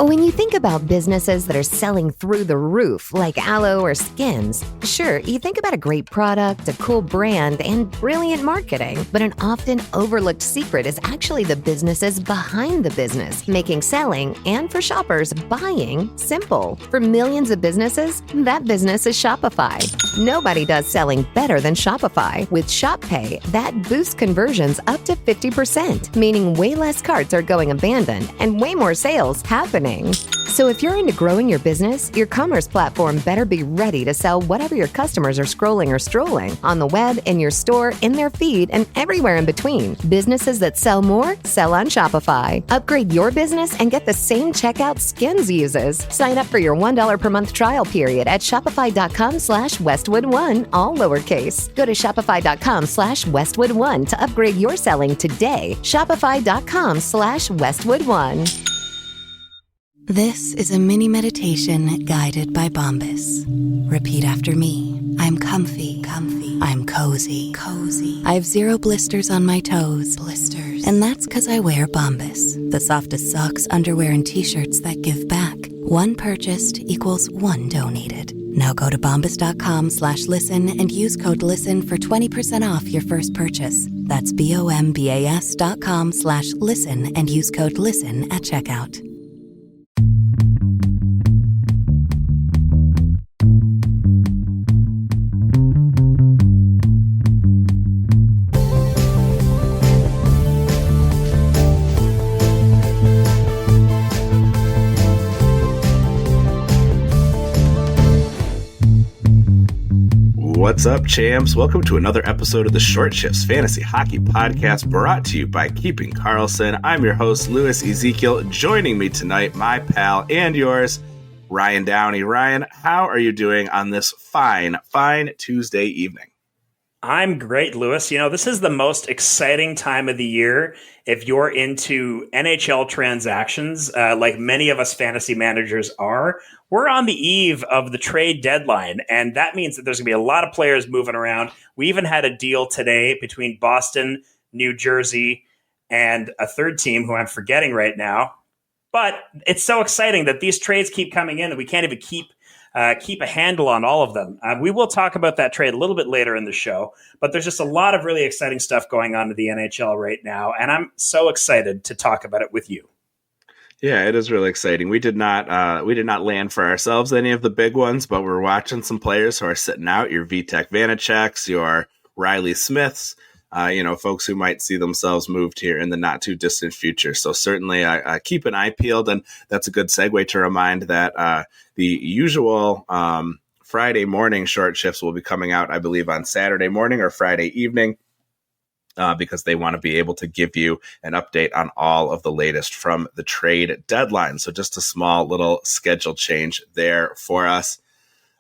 When you think about businesses that are selling through the roof, like aloe or skins, sure, you think about a great product, a cool brand, and brilliant marketing. But an often overlooked secret is actually the businesses behind the business, making selling and for shoppers, buying simple. For millions of businesses, that business is Shopify. Nobody does selling better than Shopify. With Shop Pay, that boosts conversions up to 50%, meaning way less carts are going abandoned and way more sales happening. So if you're into growing your business, your commerce platform better be ready to sell whatever your customers are scrolling or strolling on the web, in your store, in their feed, and everywhere in between. Businesses that sell more, sell on Shopify. Upgrade your business and get the same checkout Skins uses. Sign up for your $1 per month trial period at shopify.com/Westwood1, all lowercase. Go to shopify.com/Westwood1 to upgrade your selling today. Shopify.com/Westwood1. This is a mini meditation guided by Bombas. Repeat after me. I'm comfy. I'm cozy. I have 0 blisters on my toes. And that's because I wear Bombas, the softest socks, underwear, and t-shirts that give back. One purchased equals one donated. Now go to bombas.com/listen and use code LISTEN for 20% off your first purchase. That's BOMBAS.com/listen and use code LISTEN at checkout. What's up, champs? Welcome to another episode of the Short Shifts Fantasy Hockey Podcast, brought to you by Keeping Karlsson. I'm your host, Louis Ezekiel. Joining me tonight, my pal and yours, Ryan Downey. Ryan, how are you doing on this fine Tuesday evening? I'm great, Louis. You know, this is the most exciting time of the year if you're into NHL transactions, like many of us fantasy managers are. We're on the eve of the trade deadline, and that means that there's going to be a lot of players moving around. We even had a deal today between Boston, New Jersey, and a third team who I'm forgetting right now. But it's so exciting that these trades keep coming in that we can't even keep a handle on all of them. We will talk about that trade a little bit later in the show, but there's just a lot of really exciting stuff going on in the NHL right now, and I'm so excited to talk about it with you. Yeah, it is really exciting. We did not land for ourselves any of the big ones, but we're watching some players who are sitting out. Your Vitek Vanaceks, your Riley Smiths, folks who might see themselves moved here in the not too distant future. So certainly keep an eye peeled, and that's a good segue to remind that the usual Friday morning short shifts will be coming out, I believe, on Saturday morning or Friday evening. Because they want to be able to give you an update on all of the latest from the trade deadline. So just a small little schedule change there for us.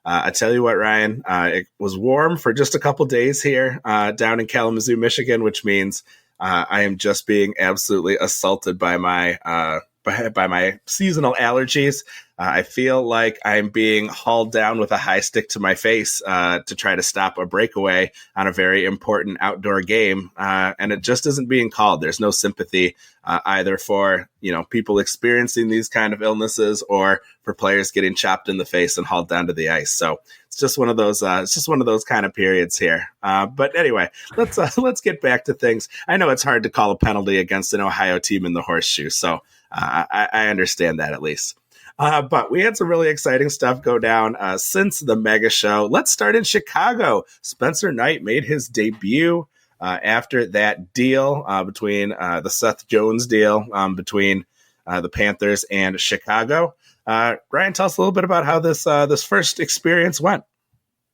I tell you what, Ryan, it was warm for just a couple days here down in Kalamazoo, Michigan, which means I am just being absolutely assaulted by my seasonal allergies. I feel like I'm being hauled down with a high stick to my face to try to stop a breakaway on a very important outdoor game. And it just isn't being called. There's no sympathy either for, people experiencing these kind of illnesses or for players getting chopped in the face and hauled down to the ice. So it's just one of those kind of periods here. But anyway, let's get back to things. I know it's hard to call a penalty against an Ohio team in the horseshoe. So I understand that at least. But we had some really exciting stuff go down since the mega show. Let's start in Chicago. Spencer Knight made his debut after that deal between the Seth Jones deal between the Panthers and Chicago. Ryan, tell us a little bit about how this first experience went.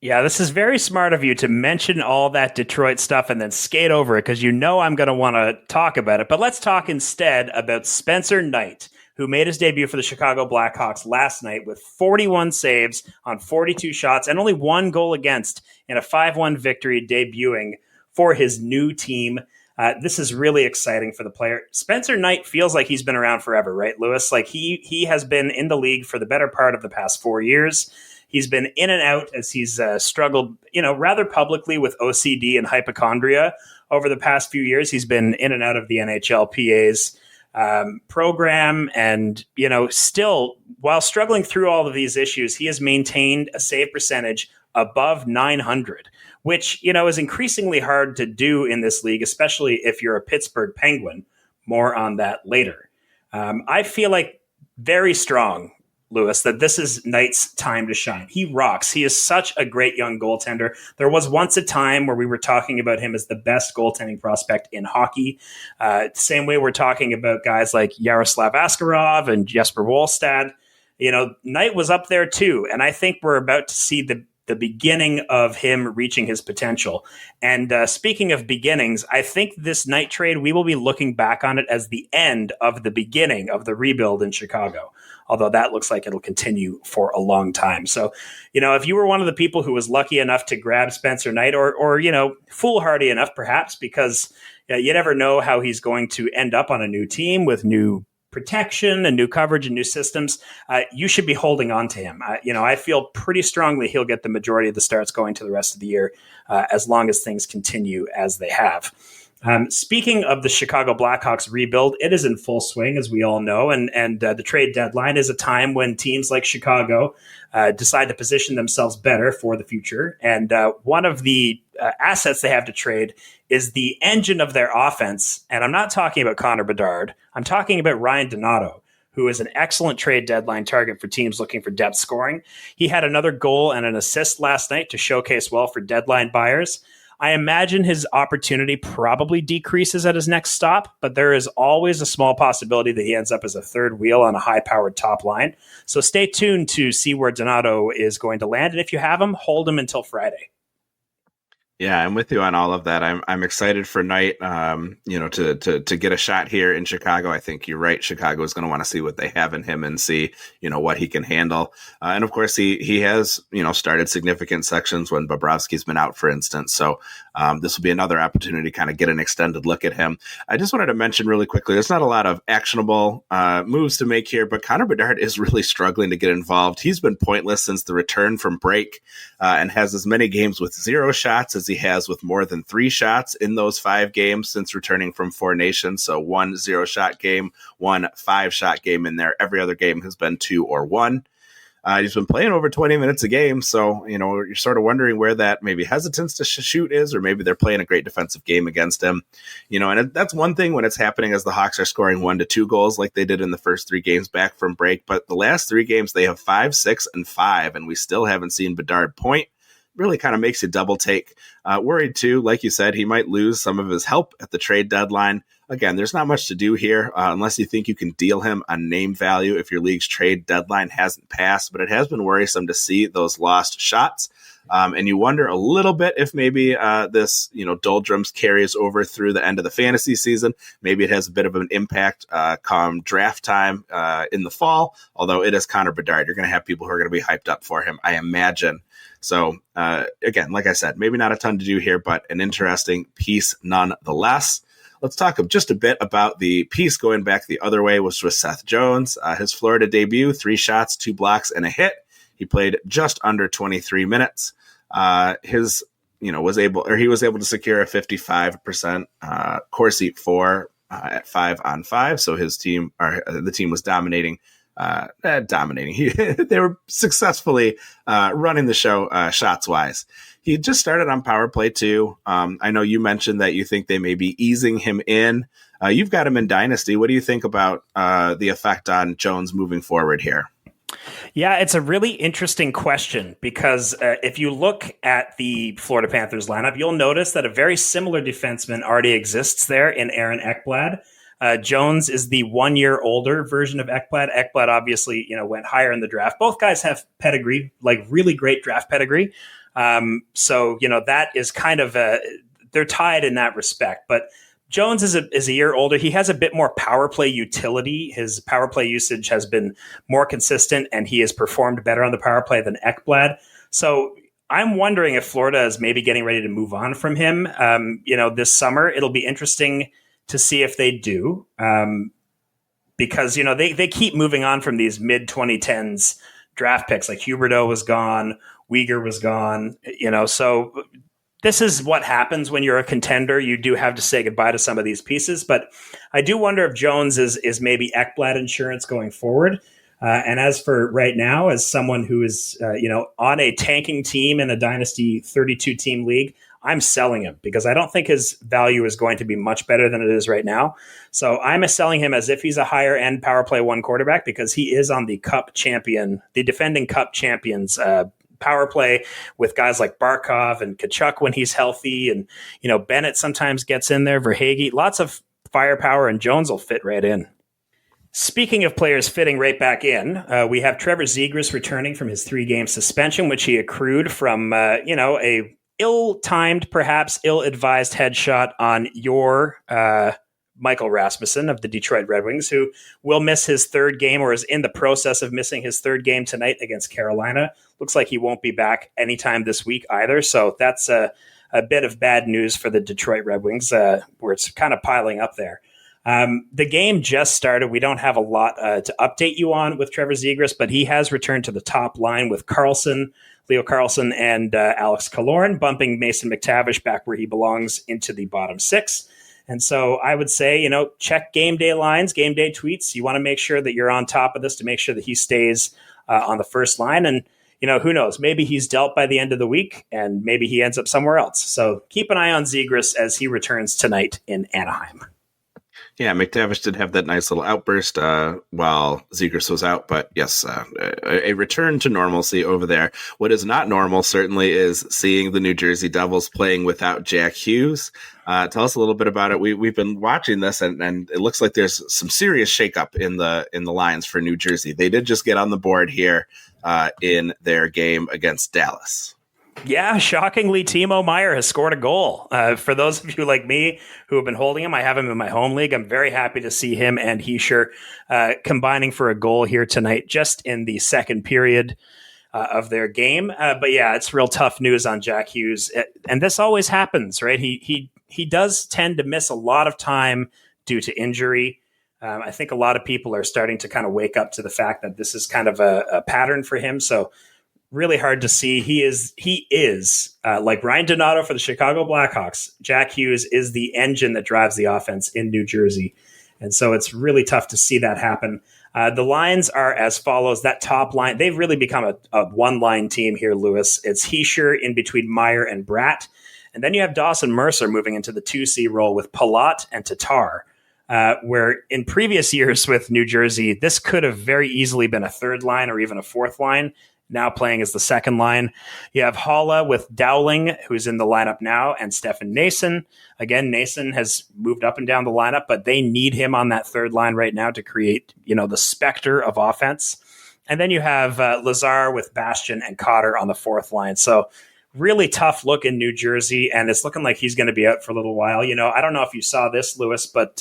Yeah, this is very smart of you to mention all that Detroit stuff and then skate over it because I'm going to want to talk about it. But let's talk instead about Spencer Knight, who made his debut for the Chicago Blackhawks last night with 41 saves on 42 shots and only 1 goal against in a 5-1 victory, debuting for his new team. This is really exciting for the player. Spencer Knight feels like he's been around forever, right, Louis? Like he has been in the league for the better part of the past 4 years. He's been in and out as he's struggled, rather publicly with OCD and hypochondria over the past few years. He's been in and out of the NHLPA's program. And, still, while struggling through all of these issues, he has maintained a save percentage above 900, which, is increasingly hard to do in this league, especially if you're a Pittsburgh Penguin. More on that later. I feel like very strong, Lewis, that this is Knight's time to shine. He rocks. He is such a great young goaltender. There was once a time where we were talking about him as the best goaltending prospect in hockey. Same way we're talking about guys like Yaroslav Askarov and Jesper Wallstad. Knight was up there too. And I think we're about to see the beginning of him reaching his potential. And speaking of beginnings, I think this Knight trade, we will be looking back on it as the end of the beginning of the rebuild in Chicago. Although that looks like it'll continue for a long time. So, if you were one of the people who was lucky enough to grab Spencer Knight or foolhardy enough perhaps, because you never know how he's going to end up on a new team with new protection and new coverage and new systems, you should be holding on to him. I feel pretty strongly he'll get the majority of the starts going to the rest of the year, as long as things continue as they have. Speaking of the Chicago Blackhawks rebuild, it is in full swing, as we all know, and the trade deadline is a time when teams like Chicago decide to position themselves better for the future. And one of the assets they have to trade is the engine of their offense. And I'm not talking about Connor Bedard. I'm talking about Ryan Donato, who is an excellent trade deadline target for teams looking for depth scoring. He had another goal and an assist last night to showcase well for deadline buyers. I imagine his opportunity probably decreases at his next stop, but there is always a small possibility that he ends up as a third wheel on a high-powered top line. So stay tuned to see where Donato is going to land. And if you have him, hold him until Friday. Yeah, I'm with you on all of that. I'm excited for Knight, to get a shot here in Chicago. I think you're right. Chicago is going to want to see what they have in him and see, what he can handle. And of course, he has, started significant sections when Bobrovsky's been out, for instance. So this will be another opportunity to kind of get an extended look at him. I just wanted to mention really quickly, there's not a lot of actionable moves to make here, but Connor Bedard is really struggling to get involved. He's been pointless since the return from break and has as many games with 0 shots as he has with more than 3 shots in those 5 games since returning from Four Nations. So 1 0-shot game, 1 5-shot game in there. Every other game has been 2 or 1. He's been playing over 20 minutes a game. So, you're sort of wondering where that maybe hesitance to shoot is, or maybe they're playing a great defensive game against him. And that's one thing when it's happening as the Hawks are scoring 1 to 2 goals like they did in the first 3 games back from break. But the last 3 games, they have 5, 6, and 5, and we still haven't seen Bedard point. Really kind of makes you double take. Worried too, like you said, he might lose some of his help at the trade deadline. Again, there's not much to do here unless you think you can deal him on name value if your league's trade deadline hasn't passed, but it has been worrisome to see those lost shots. And you wonder a little bit if maybe this, doldrums carries over through the end of the fantasy season. Maybe it has a bit of an impact come draft time in the fall, although it is Connor Bedard. You're going to have people who are going to be hyped up for him, I imagine. So, again, like I said, maybe not a ton to do here, but an interesting piece nonetheless. Let's talk just a bit about the piece going back the other way, which was Seth Jones. His Florida debut, 3 shots, 2 blocks, and a hit. He played just under 23 minutes. He was able to secure a 55% Corsi 4 at 5-on-5. So his team, or the team, was dominating. They were successfully running the show shots wise. He just started on power play too. I know you mentioned that you think they may be easing him in. You've got him in Dynasty. What do you think about the effect on Jones moving forward here? Yeah, it's a really interesting question because if you look at the Florida Panthers lineup, you'll notice that a very similar defenseman already exists there in Aaron Ekblad. Jones is the 1 year older version of Ekblad. Ekblad obviously, went higher in the draft. Both guys have pedigree, like really great draft pedigree. So, that is kind of they're tied in that respect. But Jones is a year older. He has a bit more power play utility. His power play usage has been more consistent, and he has performed better on the power play than Ekblad. So I'm wondering if Florida is maybe getting ready to move on from him. This summer, it'll be interesting to see if they do, because, they keep moving on from these mid-2010s draft picks. Like Huberdeau was gone, Uyghur was gone, so this is what happens when you're a contender. You do have to say goodbye to some of these pieces, but I do wonder if Jones is maybe Ekblad insurance going forward. And as for right now, as someone who is on a tanking team in a Dynasty 32-team league, I'm selling him because I don't think his value is going to be much better than it is right now. So I'm selling him as if he's a higher end power play one quarterback because he is on the defending Cup champions power play with guys like Barkov and Tkachuk when he's healthy. And, Bennett sometimes gets in there, Verhaeghe, lots of firepower, and Jones will fit right in. Speaking of players fitting right back in, we have Trevor Zegras returning from his 3-game suspension, which he accrued from, a ill-timed, perhaps ill-advised headshot on your Michael Rasmussen of the Detroit Red Wings, who will miss his 3rd game or is in the process of missing his 3rd game tonight against Carolina. Looks like he won't be back anytime this week either. So that's a bit of bad news for the Detroit Red Wings, where it's kind of piling up there. The game just started. We don't have a lot to update you on with Trevor Zegras, but he has returned to the top line with Leo Carlson, and Alex Killorn, bumping Mason McTavish back where he belongs into the bottom 6. And so I would say, check game day lines, game day tweets. You want to make sure that you're on top of this to make sure that he stays on the first line. And, who knows? Maybe he's dealt by the end of the week and maybe he ends up somewhere else. So keep an eye on Zegras as he returns tonight in Anaheim. Yeah, McTavish did have that nice little outburst while Zegras was out. But yes, a return to normalcy over there. What is not normal, certainly, is seeing the New Jersey Devils playing without Jack Hughes. Tell us a little bit about it. We've been watching this, and it looks like there's some serious shakeup in the lines for New Jersey. They did just get on the board here in their game against Dallas. Yeah, shockingly, Timo Meier has scored a goal. For those of you like me who have been holding him, I have him in my home league. I'm very happy to see him and Hischier combining for a goal here tonight, just in the 2nd period of their game. But yeah, it's real tough news on Jack Hughes. And this always happens, right? He does tend to miss a lot of time due to injury. I think a lot of people are starting to kind of wake up to the fact that this is kind of a pattern for him. So really hard to see. He is like Ryan Donato for the Chicago Blackhawks. Jack Hughes is the engine that drives the offense in New Jersey. And so it's really tough to see that happen. The lines are as follows. That top line, they've really become a one-line team here, Lewis. It's Hischier in between Meier and Bratt. And then you have Dawson Mercer moving into the 2C role with Palat and Tatar, where in previous years with New Jersey, this could have very easily been a 3rd line or even a 4th line. Now playing as the 2nd line. You have Haula with Dowling, who's in the lineup now, and Stefan Nason. Again, Nason has moved up and down the lineup, but they need him on that 3rd line right now to create, the specter of offense. And then you have Lazar with Bastian and Cotter on the 4th line. So really tough look in New Jersey, and it's looking like he's going to be out for a little while. I don't know if you saw this, Lewis, but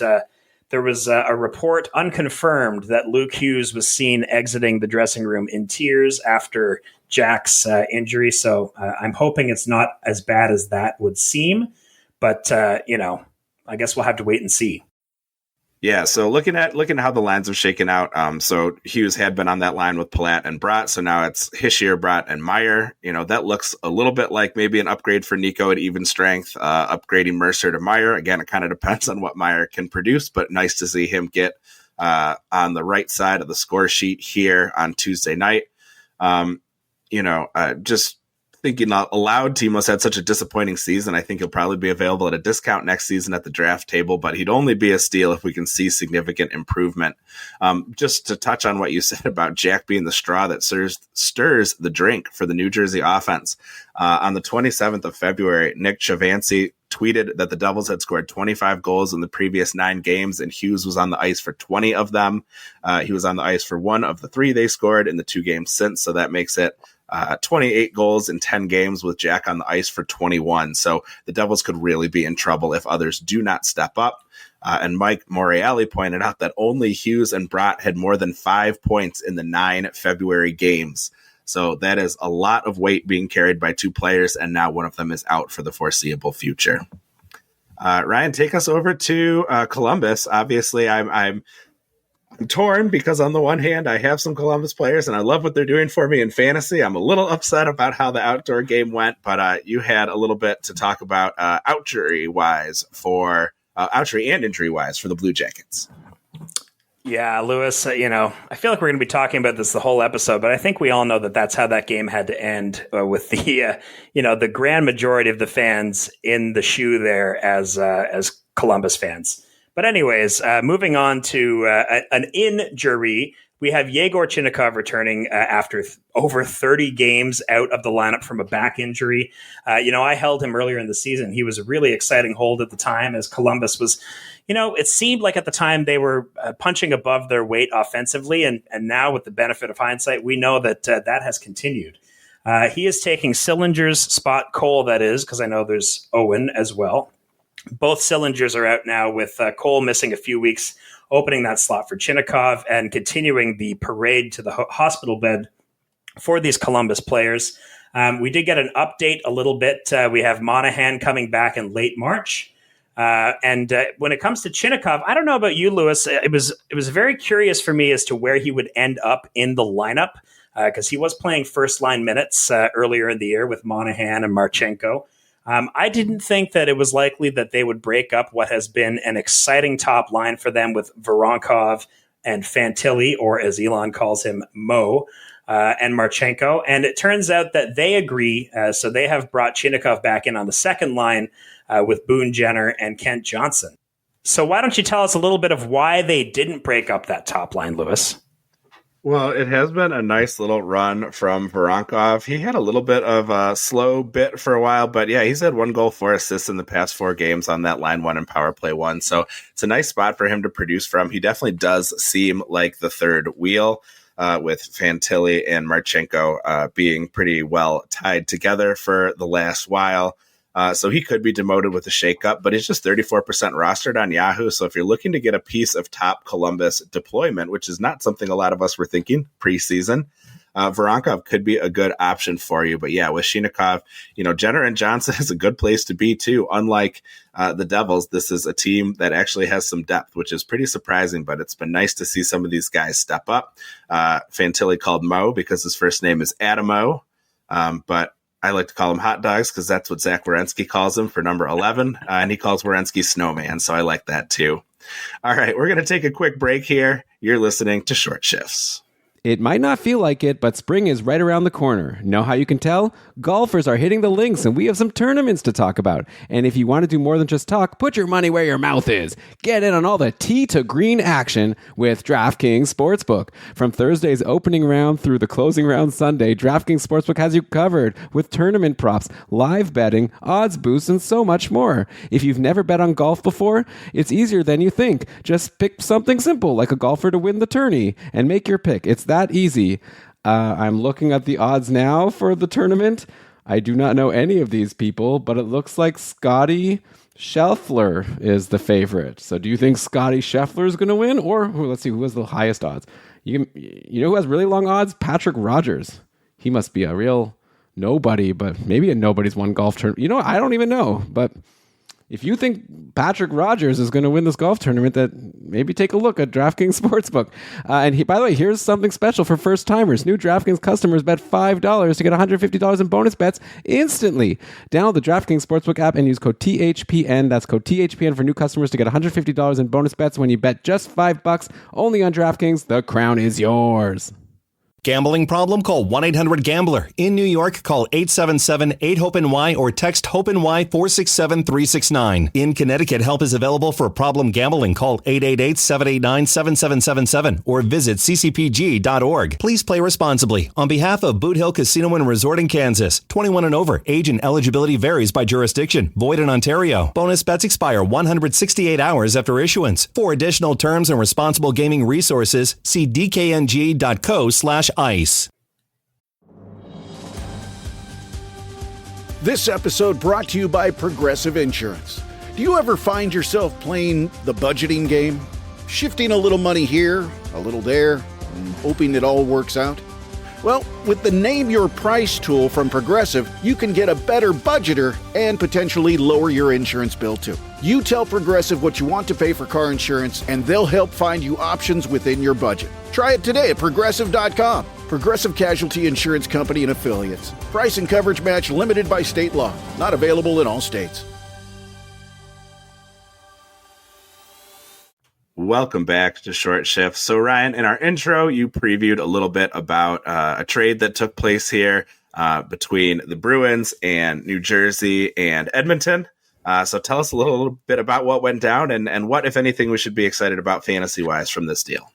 there was a report, unconfirmed, that Luke Hughes was seen exiting the dressing room in tears after Jack's injury. So I'm hoping it's not as bad as that would seem. But, I guess we'll have to wait and see. Yeah, so looking at how the lines have shaken out, so Hughes had been on that line with Palat and Bratt, so now it's Hischier, Bratt, and Meier. That looks a little bit like maybe an upgrade for Nico at even strength, upgrading Mercer to Meier. Again, it kind of depends on what Meier can produce, but nice to see him get on the right side of the score sheet here on Tuesday night. Just thinking out loud, Timo's had such a disappointing season. I think he'll probably be available at a discount next season at the draft table, but he'd only be a steal if we can see significant improvement. Just to touch on what you said about Jack being the straw that stirs the drink for the New Jersey offense. On the 27th of February, Nick Chavancy tweeted that the Devils had scored 25 goals in the previous 9 games, and Hughes was on the ice for 20 of them. He was on the ice for 1 of the 3 they scored in the 2 games since, so that makes it 28 goals in 10 games with Jack on the ice for 21. So the Devils could really be in trouble if others do not step up. And Mike Morreale pointed out that only Hughes and Bratt had more than 5 points in the 9 February games. So that is a lot of weight being carried by 2 players, and now one of them is out for the foreseeable future. Ryan, take us over to Columbus. Obviously, I'm I'm torn because on the one hand, I have some Columbus players and I love what they're doing for me in fantasy. I'm a little upset about how the outdoor game went, but you had a little bit to talk about outjury and injury wise for the Blue Jackets. Yeah, Lewis, I feel like we're going to be talking about this the whole episode, but I think we all know that that's how that game had to end with the grand majority of the fans in the shoe there as Columbus fans. But anyways, moving on to an injury, we have Yegor Chinakhov returning after over 30 games out of the lineup from a back injury. I held him earlier in the season. He was a really exciting hold at the time as Columbus was, it seemed like at the time they were punching above their weight offensively. And now with the benefit of hindsight, we know that that has continued. He is taking Sillinger's spot, Cole, that is, because I know there's Owen as well. Both Cylinders are out now with Cole missing a few weeks, opening that slot for Chinakhov and continuing the parade to the hospital bed for these Columbus players. We did get an update a little bit. We have Monahan coming back in late March. And when it comes to Chinakhov, I don't know about you, Lewis. It was very curious for me as to where he would end up in the lineup because he was playing first line minutes earlier in the year with Monahan and Marchenko. I didn't think that it was likely that they would break up what has been an exciting top line for them with Voronkov and Fantilli, or as Elon calls him, Mo, and Marchenko. And it turns out that they agree. So they have brought Chinakhov back in on the second line with Boone Jenner and Kent Johnson. So why don't you tell us a little bit of why they didn't break up that top line, Lewis? Well, it has been a nice little run from Voronkov. He had a little bit of a slow bit for a while, but yeah, he's had 1 goal, 4 assists in the past 4 games on that line 1 and power play 1. So it's a nice spot for him to produce from. He definitely does seem like the third wheel with Fantilli and Marchenko being pretty well tied together for the last while. So he could be demoted with a shakeup, but he's just 34% rostered on Yahoo. So if you're looking to get a piece of top Columbus deployment, which is not something a lot of us were thinking preseason, Voronkov could be a good option for you. But yeah, with Chinakhov, Jenner and Johnson is a good place to be too. Unlike the Devils, this is a team that actually has some depth, which is pretty surprising, but it's been nice to see some of these guys step up. Fantilli called Mo because his first name is Adamo, but I like to call him Hot Dogs because that's what Zach Werenski calls him for number 11. And he calls Werenski Snowman. So I like that too. All right, we're going to take a quick break here. You're listening to Short Shifts. It might not feel like it, but spring is right around the corner. Know how you can tell? Golfers are hitting the links, and we have some tournaments to talk about. And if you want to do more than just talk, put your money where your mouth is. Get in on all the tee to green action with DraftKings Sportsbook. From Thursday's opening round through the closing round Sunday, DraftKings Sportsbook has you covered with tournament props, live betting, odds boosts, and so much more. If you've never bet on golf before, it's easier than you think. Just pick something simple like a golfer to win the tourney and make your pick. It's that easy. I'm looking at the odds now for the tournament. I do not know any of these people, but it looks like Scotty Scheffler is the favorite. So do you think Scotty Scheffler is going to win? Or let's see, who has the highest odds? You know who has really long odds? Patrick Rogers. He must be a real nobody, but maybe a nobody's won golf tournament. I don't even know, but if you think Patrick Rogers is going to win this golf tournament, that maybe take a look at DraftKings Sportsbook. By the way, here's something special for first timers. New DraftKings customers bet $5 to get $150 in bonus bets instantly. Download the DraftKings Sportsbook app and use code THPN. That's code THPN for new customers to get $150 in bonus bets when you bet just $5 only on DraftKings. The crown is yours. Gambling problem? Call 1-800-GAMBLER. In New York, call 877-8-HOPE-NY or text HOPE-NY 467-369. In Connecticut, help is available for problem gambling. Call 888-789-7777 or visit ccpg.org. Please play responsibly. On behalf of Boot Hill Casino and Resort in Kansas, 21 and over. Age and eligibility varies by jurisdiction. Void in Ontario. Bonus bets expire 168 hours after issuance. For additional terms and responsible gaming resources, see dkng.co/ice. This episode brought to you by Progressive Insurance. Do you ever find yourself playing the budgeting game? Shifting a little money here, a little there, and hoping it all works out? Well, with the Name Your Price tool from Progressive, you can get a better budgeter and potentially lower your insurance bill too. You tell Progressive what you want to pay for car insurance, and they'll help find you options within your budget. Try it today at Progressive.com. Progressive Casualty Insurance Company and Affiliates. Price and coverage match limited by state law. Not available in all states. Welcome back to Short Shift. So, Ryan, in our intro, you previewed a little bit about a trade that took place here between the Bruins and New Jersey and Edmonton. So tell us a little bit about what went down and what, if anything, we should be excited about fantasy-wise from this deal.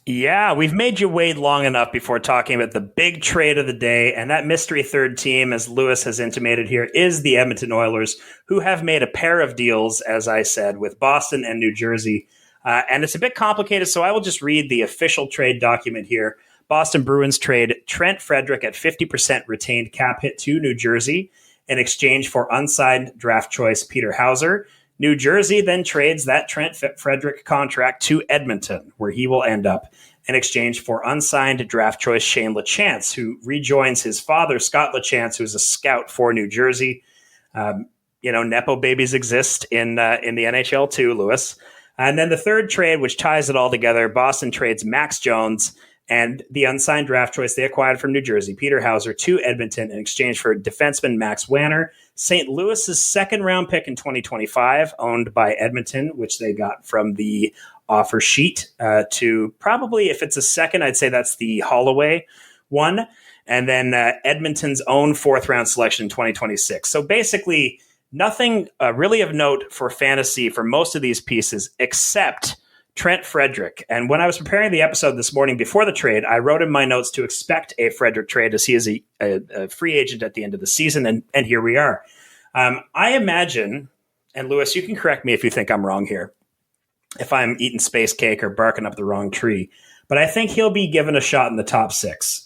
Yeah, we've made you wait long enough before talking about the big trade of the day, and that mystery third team, as Lewis has intimated here, is the Edmonton Oilers, who have made a pair of deals, as I said, with Boston and New Jersey. And it's a bit complicated, so I will just read the official trade document here. Boston Bruins trade Trent Frederic at 50% retained cap hit to New Jersey in exchange for unsigned draft choice Peter Hauser. New Jersey then trades that Trent Frederic contract to Edmonton, where he will end up in exchange for unsigned draft choice Shane LaChance, who rejoins his father, Scott LaChance, who's a scout for New Jersey. Nepo babies exist in the NHL too, Lewis. And then the third trade, which ties it all together, Boston trades Max Jones and the unsigned draft choice they acquired from New Jersey, Peter Hauser, to Edmonton in exchange for defenseman Max Wanner, St. Louis's second-round pick in 2025, owned by Edmonton, which they got from the offer sheet to probably, if it's a second, I'd say that's the Holloway one, and then Edmonton's own fourth-round selection in 2026. So basically, nothing really of note for fantasy for most of these pieces except Trent Frederic. And when I was preparing the episode this morning before the trade, I wrote in my notes to expect a Frederic trade as he is a free agent at the end of the season. And here we are. I imagine, and Lewis, you can correct me if you think I'm wrong here, if I'm eating space cake or barking up the wrong tree, but I think he'll be given a shot in the top six.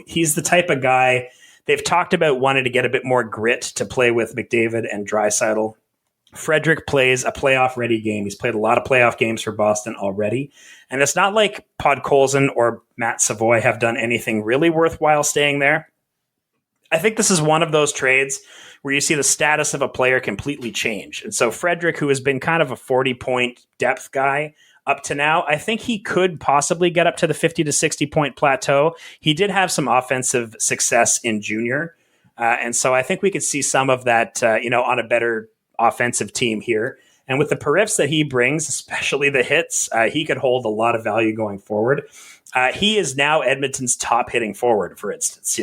He's the type of guy they've talked about wanting to get a bit more grit to play with McDavid and Draisaitl. Frederic plays a playoff-ready game. He's played a lot of playoff games for Boston already. And it's not like Podkolzin or Matt Savoy have done anything really worthwhile staying there. I think this is one of those trades where you see the status of a player completely change. And so Frederic, who has been kind of a 40-point depth guy up to now, I think he could possibly get up to the 50 to 60-point plateau. He did have some offensive success in junior. And so I think we could see some of that, on a better offensive team here. And with the periffs that he brings, especially the hits, he could hold a lot of value going forward. He is now Edmonton's top hitting forward, for instance,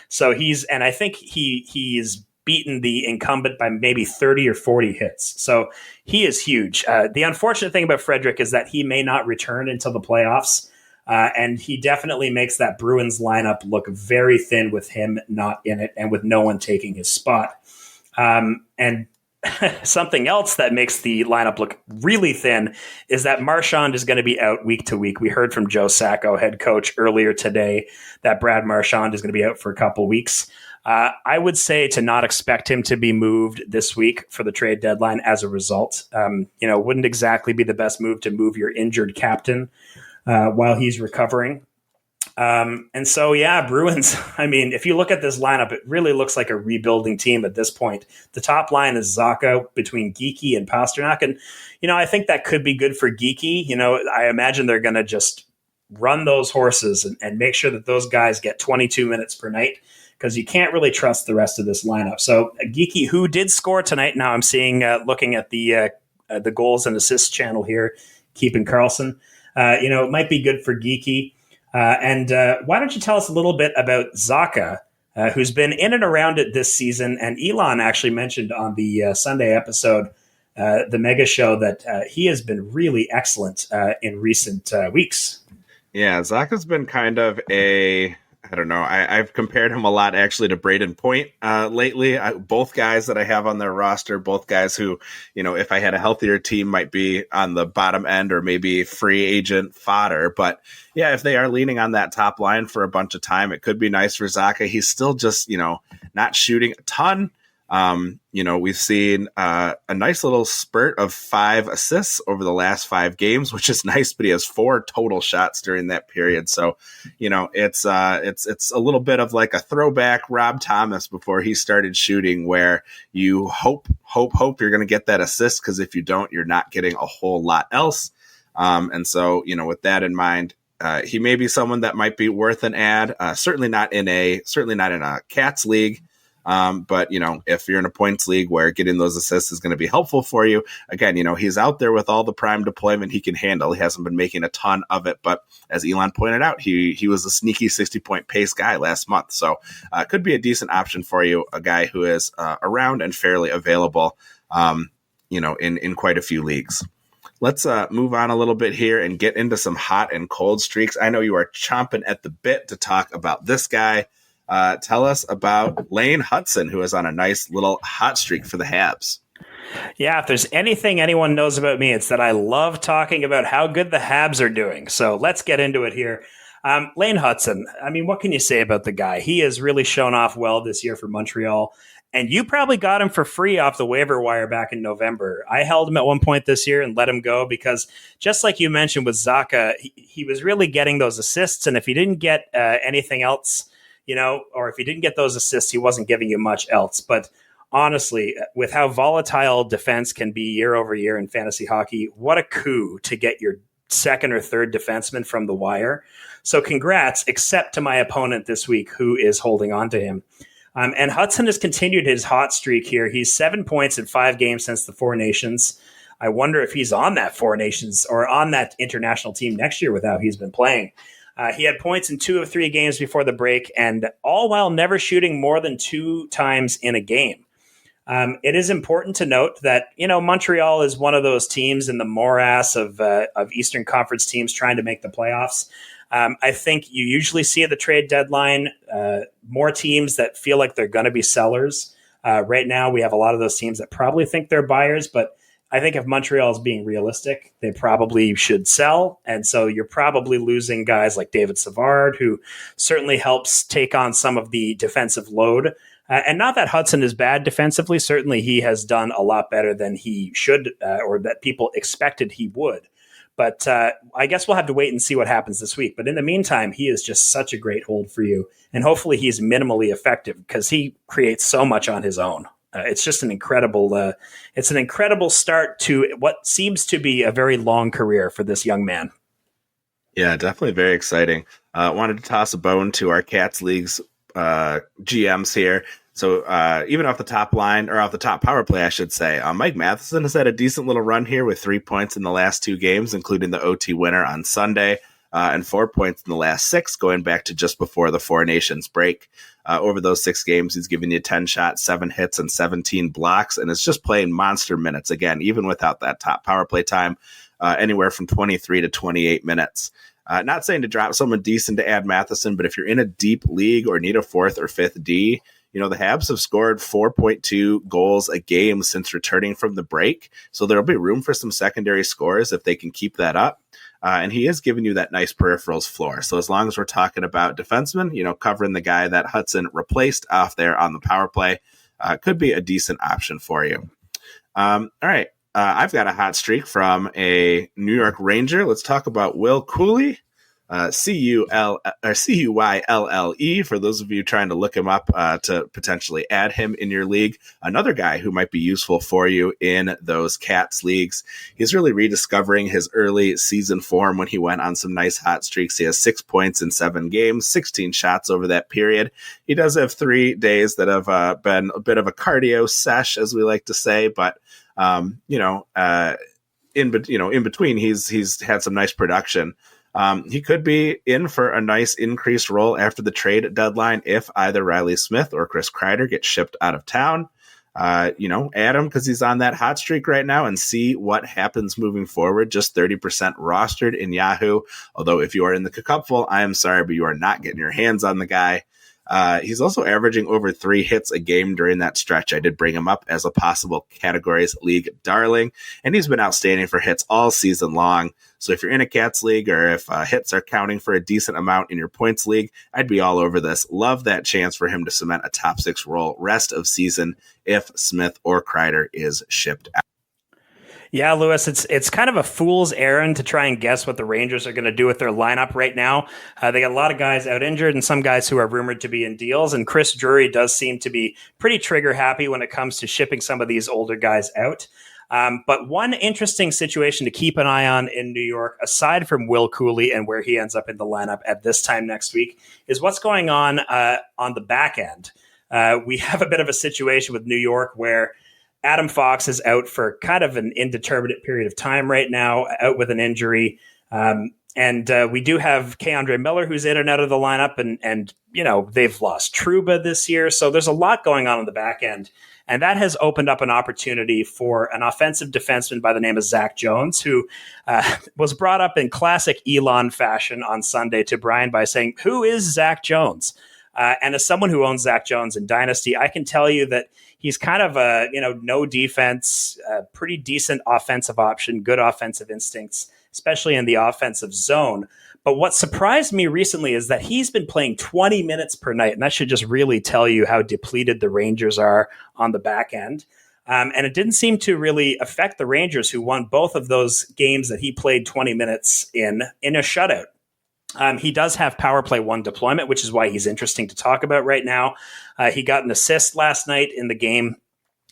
So I think he's beaten the incumbent by maybe 30 or 40 hits. So he is huge. The unfortunate thing about Frederic is that he may not return until the playoffs. And he definitely makes that Bruins lineup look very thin with him not in it and with no one taking his spot. And something else that makes the lineup look really thin is that Marchand is going to be out week to week. We heard from Joe Sacco, head coach, earlier today that Brad Marchand is going to be out for a couple weeks. I would say to not expect him to be moved this week for the trade deadline as a result. Wouldn't exactly be the best move to move your injured captain while he's recovering. Bruins, if you look at this lineup, it really looks like a rebuilding team at this point. The top line is Zacha between Geekie and Pasternak. And, I think that could be good for Geekie. I imagine they're going to just run those horses and make sure that those guys get 22 minutes per night because you can't really trust the rest of this lineup. So Geekie, who did score tonight, now I'm seeing, looking at the goals and assists channel here, Keeping Karlsson, it might be good for Geekie. Why don't you tell us a little bit about Zacha, who's been in and around it this season. And Elon actually mentioned on the Sunday episode, the mega show, that he has been really excellent in recent weeks. Yeah, Zacha's been kind of I don't know. I've compared him a lot actually to Braden Point lately. Both guys that I have on their roster, both guys who, if I had a healthier team might be on the bottom end or maybe free agent fodder. But yeah, if they are leaning on that top line for a bunch of time, it could be nice for Zacha. He's still just, not shooting a ton. We've seen a nice little spurt of 5 assists over the last 5 games, which is nice, but he has 4 total shots during that period. So, it's a little bit of like a throwback Rob Thomas before he started shooting, where you hope you're going to get that assist, because if you don't, you're not getting a whole lot else. And so, with that in mind, he may be someone that might be worth an ad. Certainly not in a Cats league. But if you're in a points league where getting those assists is going to be helpful for you, again, he's out there with all the prime deployment he can handle. He hasn't been making a ton of it, but as Elon pointed out, he was a sneaky 60-point pace guy last month. So could be a decent option for you, a guy who is around and fairly available, in quite a few leagues. Let's move on a little bit here and get into some hot and cold streaks. I know you are chomping at the bit to talk about this guy. Tell us about Lane Hutson, who is on a nice little hot streak for the Habs. Yeah, if there's anything anyone knows about me, it's that I love talking about how good the Habs are doing. So let's get into it here. Lane Hutson, I mean, what can you say about the guy? He has really shown off well this year for Montreal, and you probably got him for free off the waiver wire back in November. I held him at one point this year and let him go because, just like you mentioned with Zacha, he was really getting those assists, and if he didn't get anything else, or if he didn't get those assists, he wasn't giving you much else. But honestly, with how volatile defense can be year over year in fantasy hockey, what a coup to get your second or third defenseman from the wire. So congrats, except to my opponent this week, who is holding on to him. And Hutson has continued his hot streak here. He's 7 points in 5 games since the Four Nations. I wonder if he's on that Four Nations or on that international team next year with how he's been playing. He had points in 2 of 3 games before the break, and all while never shooting more than 2 times in a game. It is important to note that, Montreal is one of those teams in the morass of Eastern Conference teams trying to make the playoffs. I think you usually see at the trade deadline more teams that feel like they're going to be sellers. Right now, we have a lot of those teams that probably think they're buyers, but I think if Montreal is being realistic, they probably should sell. And so you're probably losing guys like David Savard, who certainly helps take on some of the defensive load. And not that Hutson is bad defensively. Certainly he has done a lot better than he should or that people expected he would. But I guess we'll have to wait and see what happens this week. But in the meantime, he is just such a great hold for you. And hopefully he's minimally effective because he creates so much on his own. It's just an incredible start to what seems to be a very long career for this young man. Yeah, definitely very exciting. Wanted to toss a bone to our Cats Leagues GMs here. So even off the top line, or off the top power play, I should say, Mike Matheson has had a decent little run here with 3 points in the last 2 games, including the OT winner on Sunday, and 4 points in the last 6, going back to just before the Four Nations break. Over those 6 games, he's given you 10 shots, 7 hits, and 17 blocks, and it's just playing monster minutes, again, even without that top power play time, anywhere from 23 to 28 minutes. Not saying to drop someone decent to add Matheson, but if you're in a deep league or need a 4th or 5th D, the Habs have scored 4.2 goals a game since returning from the break, so there'll be room for some secondary scores if they can keep that up. And he is giving you that nice peripherals floor. So as long as we're talking about defensemen, covering the guy that Hutson replaced off there on the power play, could be a decent option for you. All right. I've got a hot streak from a New York Ranger. Let's talk about Will Cuylle. Cuylle, for those of you trying to look him up to potentially add him in your league. Another guy who might be useful for you in those Cats leagues. He's really rediscovering his early season form when he went on some nice hot streaks. He has 6 points in 7 games, 16 shots over that period. He does have 3 days that have been a bit of a cardio sesh, as we like to say, but in between, he's had some nice production. He could be in for a nice increased role after the trade deadline if either Riley Smith or Chris Kreider get shipped out of town. Add him because he's on that hot streak right now and see what happens moving forward. Just 30% rostered in Yahoo. Although if you are in the KKUPFL, I am sorry, but you are not getting your hands on the guy. He's also averaging over 3 hits a game during that stretch. I did bring him up as a possible categories league darling, and he's been outstanding for hits all season long. So if you're in a Cats league, or if hits are counting for a decent amount in your points league, I'd be all over this. Love that chance for him to cement a top 6 role rest of season if Smith or Kreider is shipped out. Yeah, Lewis, it's kind of a fool's errand to try and guess what the Rangers are going to do with their lineup right now. They got a lot of guys out injured and some guys who are rumored to be in deals. And Chris Drury does seem to be pretty trigger happy when it comes to shipping some of these older guys out. But one interesting situation to keep an eye on in New York, aside from Will Cooley and where he ends up in the lineup at this time next week, is what's going on the back end. We have a bit of a situation with New York where Adam Fox is out for kind of an indeterminate period of time right now, out with an injury. And we do have K'Andre Miller, who's in and out of the lineup. And they've lost Trouba this year. So there's a lot going on the back end. And that has opened up an opportunity for an offensive defenseman by the name of Zach Jones, who was brought up in classic Elon fashion on Sunday to Brian by saying, "Who is Zach Jones?" And as someone who owns Zach Jones in Dynasty, I can tell you that he's kind of a, no defense, pretty decent offensive option, good offensive instincts, especially in the offensive zone. But what surprised me recently is that he's been playing 20 minutes per night, and that should just really tell you how depleted the Rangers are on the back end. And it didn't seem to really affect the Rangers, who won both of those games that he played 20 minutes in a shutout. He does have power play 1 deployment, which is why he's interesting to talk about right now. He got an assist last night in the game.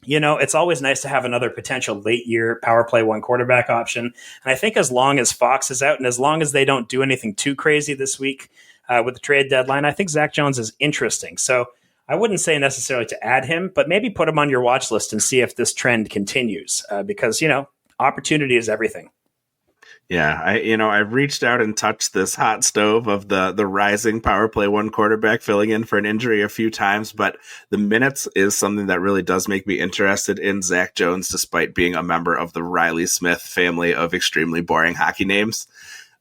It's always nice to have another potential late year power play 1 quarterback option. And I think as long as Fox is out and as long as they don't do anything too crazy this week with the trade deadline, I think Zach Jones is interesting. So I wouldn't say necessarily to add him, but maybe put him on your watch list and see if this trend continues because, opportunity is everything. Yeah, I've reached out and touched this hot stove of the rising power play 1 quarterback filling in for an injury a few times, but the minutes is something that really does make me interested in Zach Jones, despite being a member of the Riley Smith family of extremely boring hockey names.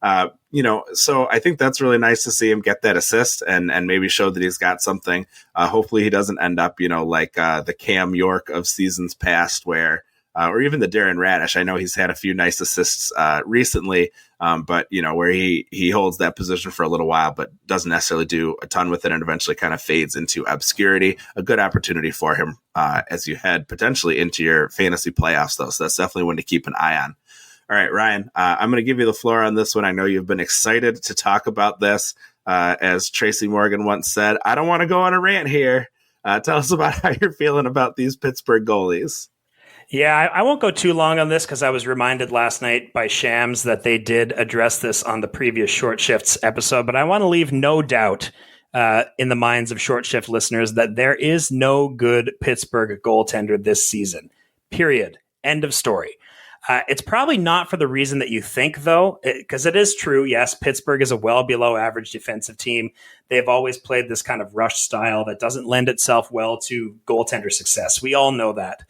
So I think that's really nice to see him get that assist and maybe show that he's got something. Hopefully he doesn't end up, like the Cam York of seasons past where or even the Darren Radish. I know he's had a few nice assists recently, but where he holds that position for a little while, but doesn't necessarily do a ton with it, and eventually kind of fades into obscurity. A good opportunity for him as you head potentially into your fantasy playoffs, though. So that's definitely one to keep an eye on. All right, Ryan, I'm going to give you the floor on this one. I know you've been excited to talk about this. As Tracy Morgan once said, I don't want to go on a rant here. Tell us about how you're feeling about these Pittsburgh goalies. Yeah, I won't go too long on this because I was reminded last night by Shams that they did address this on the previous Short Shifts episode, but I want to leave no doubt in the minds of Short Shift listeners that there is no good Pittsburgh goaltender this season, period. End of story. It's probably not for the reason that you think, though, because it is true. Yes, Pittsburgh is a well below average defensive team. They've always played this kind of rush style that doesn't lend itself well to goaltender success. We all know that.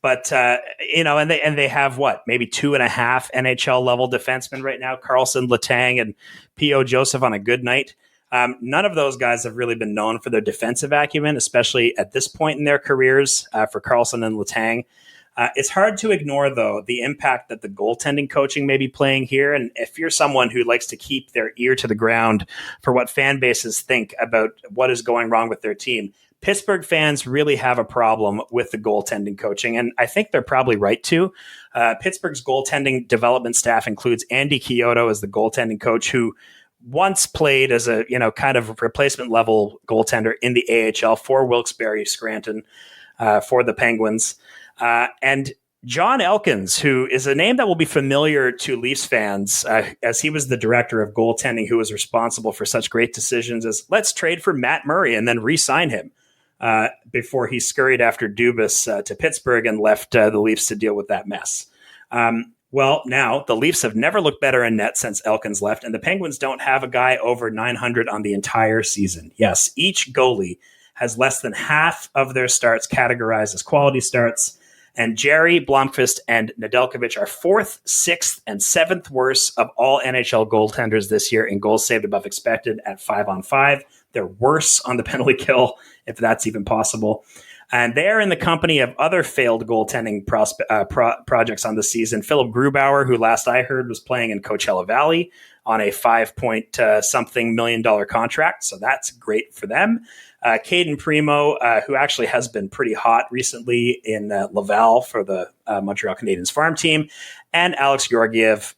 But, and they have maybe 2.5 NHL level defensemen right now, Carlson, Letang, and P.O. Joseph on a good night. None of those guys have really been known for their defensive acumen, especially at this point in their careers for Carlson and Letang. It's hard to ignore, though, the impact that the goaltending coaching may be playing here. And if you're someone who likes to keep their ear to the ground for what fan bases think about what is going wrong with their team, Pittsburgh fans really have a problem with the goaltending coaching, and I think they're probably right to. Pittsburgh's goaltending development staff includes Andy Chiodos as the goaltending coach, who once played as a kind of replacement level goaltender in the AHL for Wilkes-Barre Scranton for the Penguins, and John Elkins, who is a name that will be familiar to Leafs fans, as he was the director of goaltending who was responsible for such great decisions as let's trade for Matt Murray and then re-sign him. Before he scurried after Dubas to Pittsburgh and left the Leafs to deal with that mess. Well, now the Leafs have never looked better in net since Elkins left, and the Penguins don't have a guy over 900 on the entire season. Yes, each goalie has less than half of their starts categorized as quality starts, And Zary, Blomqvist, and Nedeljkovic are 4th, 6th, and 7th worst of all NHL goaltenders this year in goals saved above expected at 5-on-5. They're worse on the penalty kill, if that's even possible. And they're in the company of other failed goaltending projects on the season. Philip Grubauer, who last I heard was playing in Coachella Valley on a $5-something million contract. So that's great for them. Caden Primo, who actually has been pretty hot recently in Laval for the Montreal Canadiens farm team. And Alex Georgiev,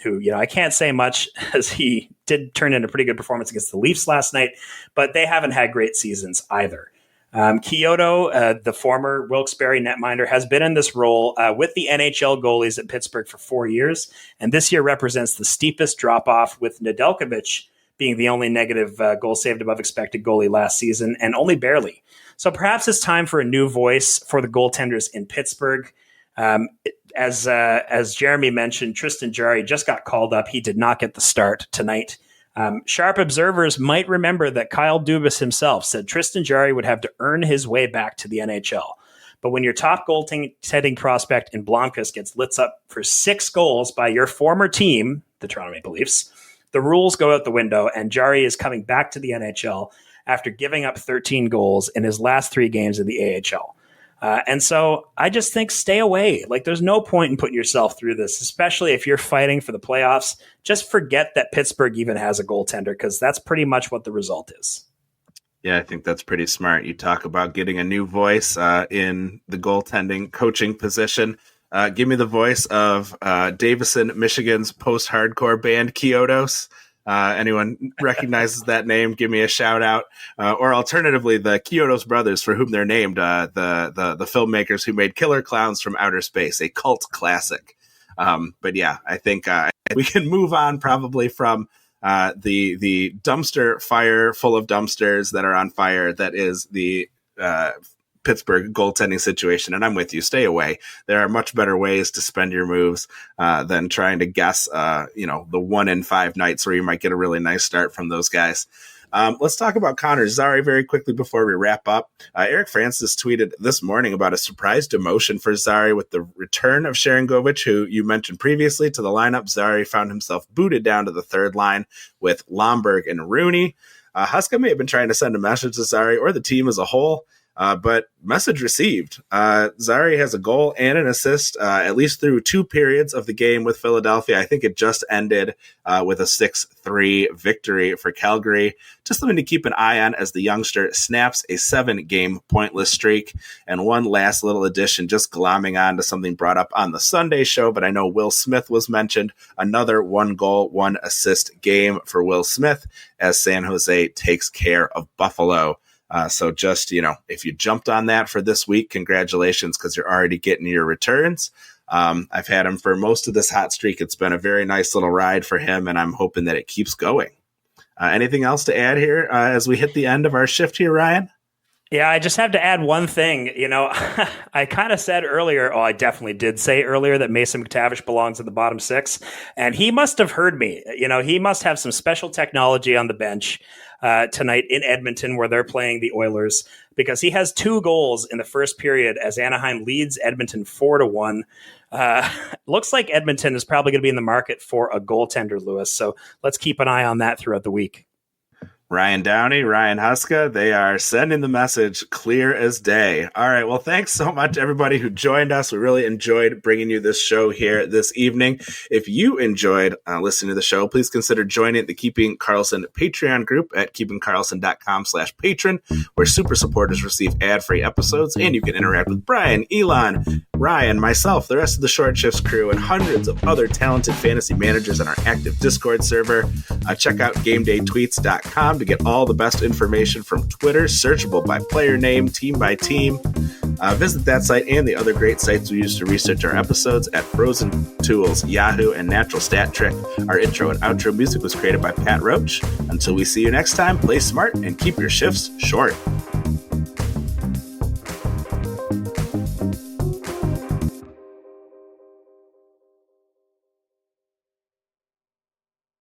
who, I can't say much as he did turn in a pretty good performance against the Leafs last night, but they haven't had great seasons either. Chiodos, the former Wilkes-Barre netminder, has been in this role with the NHL goalies at Pittsburgh for 4 years, and this year represents the steepest drop-off, with Nedeljkovic being the only negative goal saved above expected goalie last season, and only barely. So perhaps it's time for a new voice for the goaltenders in Pittsburgh. As Jeremy mentioned, Tristan Jarry just got called up. He did not get the start tonight. Sharp observers might remember that Kyle Dubas himself said Tristan Jarry would have to earn his way back to the NHL. But when your top goaltending prospect in Blomqvist gets lit up for 6 goals by your former team, the Toronto Maple Leafs, the rules go out the window, and Jarry is coming back to the NHL after giving up 13 goals in his last 3 games in the AHL. And so I just think stay away. Like, there's no point in putting yourself through this, especially if you're fighting for the playoffs. Just forget that Pittsburgh even has a goaltender, because that's pretty much what the result is. Yeah, I think that's pretty smart. You talk about getting a new voice in the goaltending coaching position. Give me the voice of Davison, Michigan's post-hardcore band Chiodos. Anyone recognizes that name, give me a shout out. Or alternatively, the Chiodos brothers, for whom they're named, the filmmakers who made Killer Clowns from Outer Space, a cult classic. But yeah, I think we can move on probably from the dumpster fire full of dumpsters that are on fire. That is the Pittsburgh goaltending situation. And I'm with you. Stay away. There are much better ways to spend your moves than trying to guess, the 1 in 5 nights where you might get a really nice start from those guys. Let's talk about Connor Zary very quickly before we wrap up. Eric Francis tweeted this morning about a surprise demotion for Zary with the return of Sharangovich, who you mentioned previously, to the lineup. Zary found himself booted down to the third line with Lomberg and Rooney. Huska may have been trying to send a message to Zary or the team as a whole. But message received. Zary has a goal and an assist, at least through 2 periods of the game with Philadelphia. I think it just ended with a 6-3 victory for Calgary. Just something to keep an eye on as the youngster snaps a 7-game pointless streak. And one last little addition, just glomming on to something brought up on the Sunday show, but I know Will Smith was mentioned. Another 1 goal, 1 assist game for Will Smith as San Jose takes care of Buffalo. So just, if you jumped on that for this week, congratulations, because you're already getting your returns. I've had him for most of this hot streak. It's been a very nice little ride for him, and I'm hoping that it keeps going. Anything else to add here as we hit the end of our shift here, Ryan? Yeah, I just have to add one thing. I kind of said earlier, I definitely did say earlier that Mason McTavish belongs at the bottom 6, and he must have heard me. He must have some special technology on the bench tonight in Edmonton, where they're playing the Oilers, because he has 2 goals in the first period as Anaheim leads Edmonton 4-1. Looks like Edmonton is probably going to be in the market for a goaltender, Lewis. So let's keep an eye on that throughout the week. Ryan Downey, Ryan Huska, they are sending the message clear as day. All right, well, thanks so much, everybody who joined us. We really enjoyed bringing you this show here this evening. If you enjoyed listening to the show, please consider joining the Keeping Karlsson Patreon group at keepingkarlsson.com/patron, where super supporters receive ad-free episodes, and you can interact with Brian, Elon, Ryan, myself, the rest of the Short Shifts crew, and hundreds of other talented fantasy managers on our active Discord server. Check out GameDayTweets.com to get all the best information from Twitter, searchable by player name, team by team. Visit that site and the other great sites we use to research our episodes at Frozen Tools, Yahoo, and Natural Stat Trick. Our intro and outro music was created by Pat Roach. Until we see you next time, play smart and keep your shifts short.